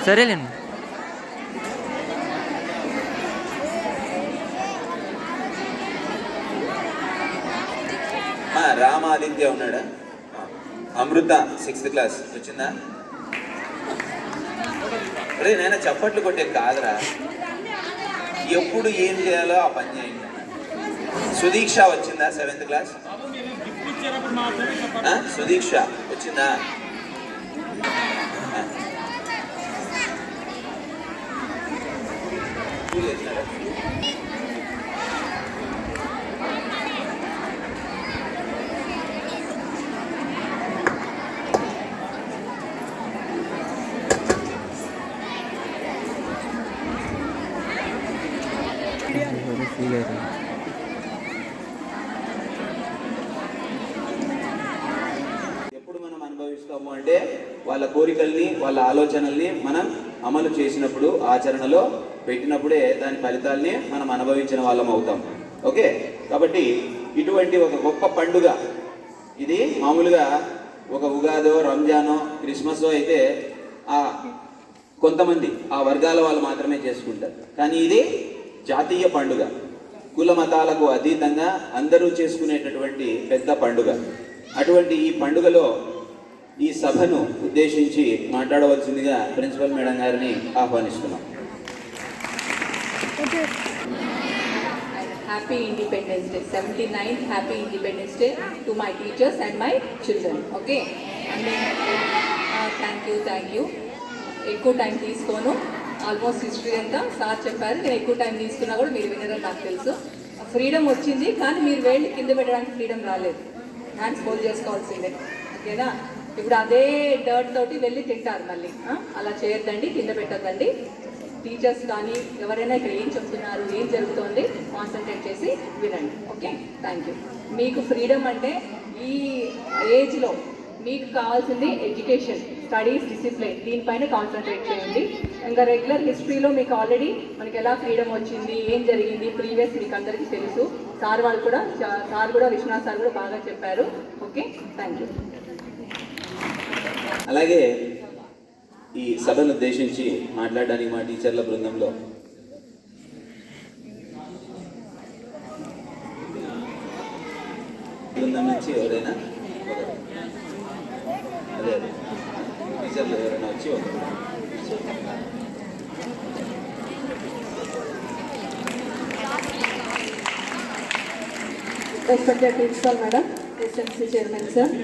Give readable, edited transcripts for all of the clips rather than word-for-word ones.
సరేలేండి. రామాదిత్య ఉన్నాడా? అమృత 6th class వచ్చిందా? అరే నేను చప్పట్లు కొట్టే కాదురా, ఎప్పుడు ఏం చేయాలో ఆ పని చేయండి. సుదీక్ష వచ్చిందా 7th క్లాస్? సుదీక్ష వచ్చిందా? ఎప్పుడు మనం అనుభవిస్తాము అంటే వాళ్ళ కోరికల్ని, వాళ్ళ ఆలోచనల్ని మనం అమలు చేసినప్పుడు, ఆచరణలో పెట్టినప్పుడే దాని ఫలితాల్ని మనం అనుభవించిన వాళ్ళం అవుతాం. ఓకే, కాబట్టి ఇటువంటి ఒక గొప్ప పండుగ ఇది. మామూలుగా ఒక ఉగాదో, రంజానో, క్రిస్మస్ అయితే కొంతమంది ఆ వర్గాల వాళ్ళు మాత్రమే చేసుకుంటారు. కానీ ఇది జాతీయ పండుగ, కుల మతాలకు అతీతంగా అందరూ చేసుకునేటటువంటి పెద్ద పండుగ. అటువంటి ఈ పండుగలో ఈ సభను ఉద్దేశించి మాట్లాడవలసిందిగా ప్రిన్సిపల్ మేడం గారిని ఆహ్వానిస్తున్నాం. Happy Independence Day, 79th Happy Independence Day to my teachers and my children. Okay, and thank you. ఎక్కువ టైం తీసుకోను, ఆల్మోస్ట్ హిస్టరీ అంతా సార్ చెప్పారు. నేను ఎక్కువ టైం తీసుకున్నా కూడా మీరు వినరని నాకు తెలుసు. ఫ్రీడమ్ వచ్చింది కానీ మీరు వేళ్ళు కింద పెట్టడానికి ఫ్రీడమ్ రాలేదు, హ్యాండ్స్ హోల్డ్ చేసుకోవాల్సిందే. ఓకేనా? ఇప్పుడు అదే డర్ట్ తోటి వెళ్ళి తింటారు మళ్ళీ. అలా చేయొద్దండి, కింద పెట్టద్దండి. టీచర్స్ కానీ ఎవరైనా ఇక్కడ ఏం చెప్తున్నారు, ఏం జరుగుతోంది కాన్సన్ట్రేట్ చేసి వినండి. Okay, thank you. మీకు ఫ్రీడమ్ అంటే ఈ ఏజ్లో మీకు కావాల్సింది ఎడ్యుకేషన్, స్టడీస్, డిసిప్లిన్, దీనిపైన కాన్సన్ట్రేట్ చేయండి. ఇంకా రెగ్యులర్ హిస్టరీలో మీకు ఆల్రెడీ మనకి ఎలా ఫ్రీడమ్ వచ్చింది, ఏం జరిగింది ప్రీవియస్ మీకు అందరికీ తెలుసు. సార్ కూడా విశ్వనాథ్ సార్ కూడా బాగా చెప్పారు. Okay, thank you. అలాగే ఈ సభను ఉద్దేశించి మాట్లాడడానికి మా టీచర్ల బృందంలో నుంచి ఎవరైనా అదే టీచర్లు ఎవరైనా వచ్చి respected principal madam, SMC chairman sir,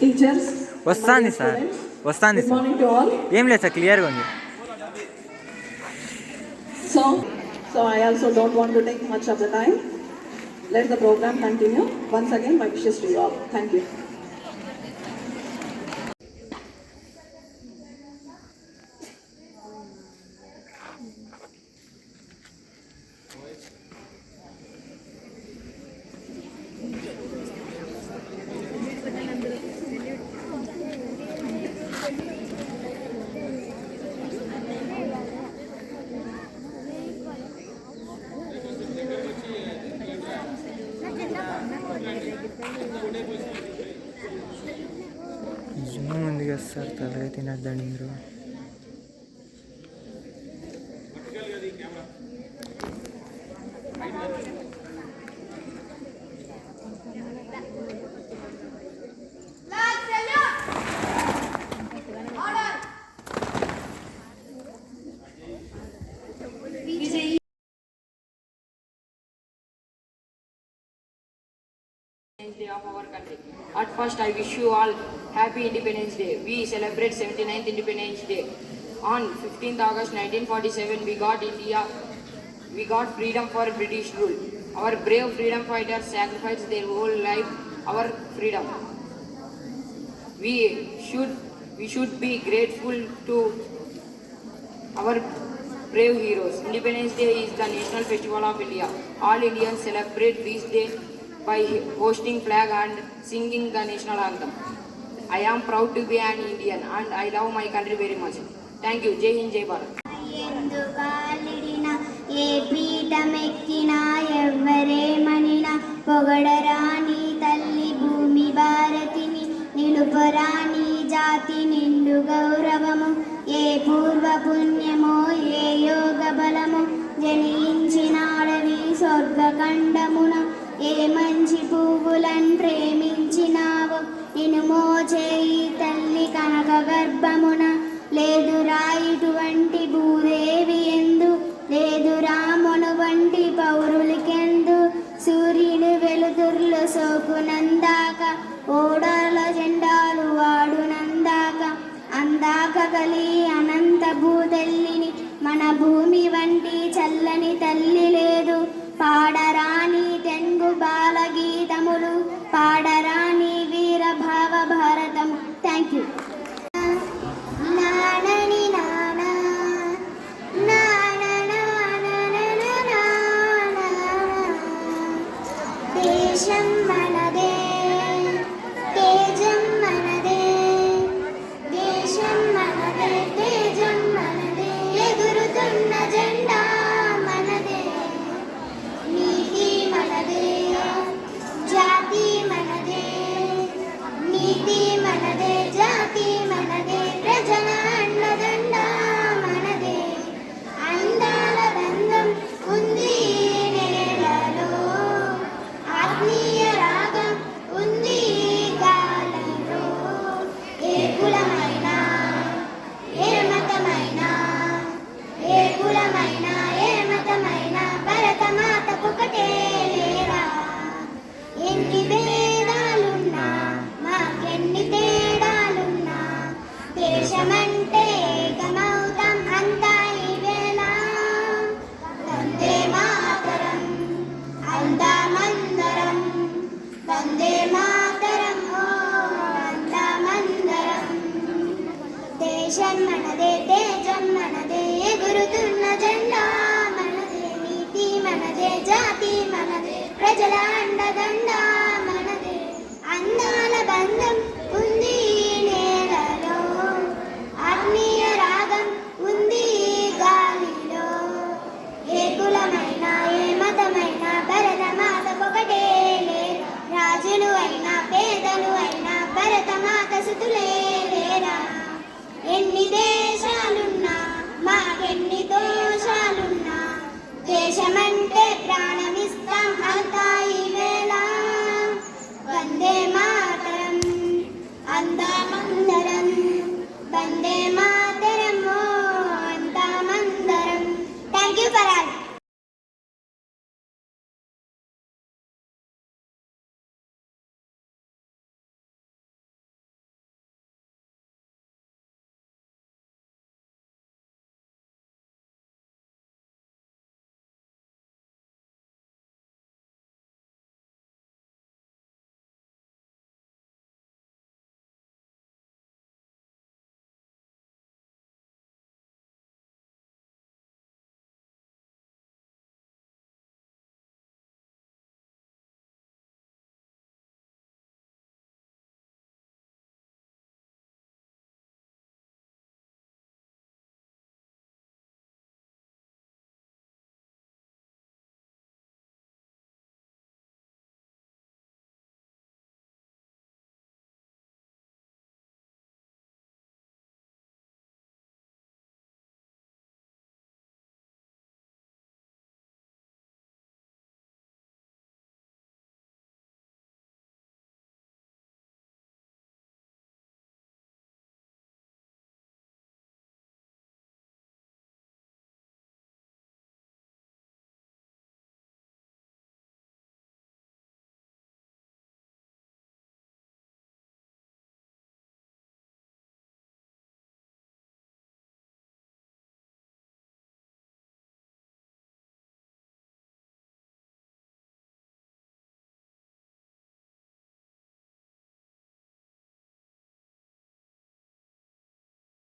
teachers, వస్తాను sir. Good morning to all. ఏం లేదు సార్, క్లియర్గా ఉంది. So I also don't want to take much of the time. Let the program continue. Once again, my wishes to you all. Thank you. నిజంగా ఉంది కదా sir, తలగా తినద్దండి మీరు. Day of our country. At first, I wish you all Happy Independence Day. We celebrate 79th Independence Day. On 15th August 1947, we got India. We got freedom for British rule. Our brave freedom fighters sacrificed their whole life our freedom. We should be grateful to our brave heroes. Independence Day is the national festival of India. All Indians celebrate this day by hosting flag and singing the national anthem. I am proud to be an Indian and I love my country very much. Thank you. Jai Hind, Jai Bharat. ఏ పీఠమెక్కినా ఎవ్వరేమనినా పొగడరాని తల్లి భూమి భారతిని నిలుపరాని జాతి నిండు గౌరవము. ఏ కావలి అనంత భూతల్లిని మన భూమి వంటి చల్లని తల్లి లేదు పాడరాని తెంగు బాలగీతములు పాడరాని వీర భావ భారతము థ్యాంక్ యూ నానని నానా దేశం మనదే తేజం మనదే దేశం మనదే తేజం మనదే ఎగురుతున్న జెండా మనదే నీతి మనదే జాతి మనదే నీతి మనదే జాతి మనదే ప్రజల అండదండ మనదే అందాల బంధం ఉంది ఈ నేలలో ఆత్మీయ రాగం ఉంది ఈ గాలిలో ఏ కులమైనా ఏ మతమైనా ఏ కులమైనా ఏ మతమైనా భరతమాతకొకటే లేరా ఎన్ని భేదాలున్నా మాకెన్ని తేడాలున్నా దేశమంటే ఏకమౌతం అంతా ఈ వేళ వందే మాతరం అందామందరం వందే మాతరం ఓ అందామందరం దేశం మనదే తేజం మనదే ఎగురుతున్న జెండా మనదే నీతి మనదే జాతి మనదే ప్రజల అండదండ మనదే అందాల బంధం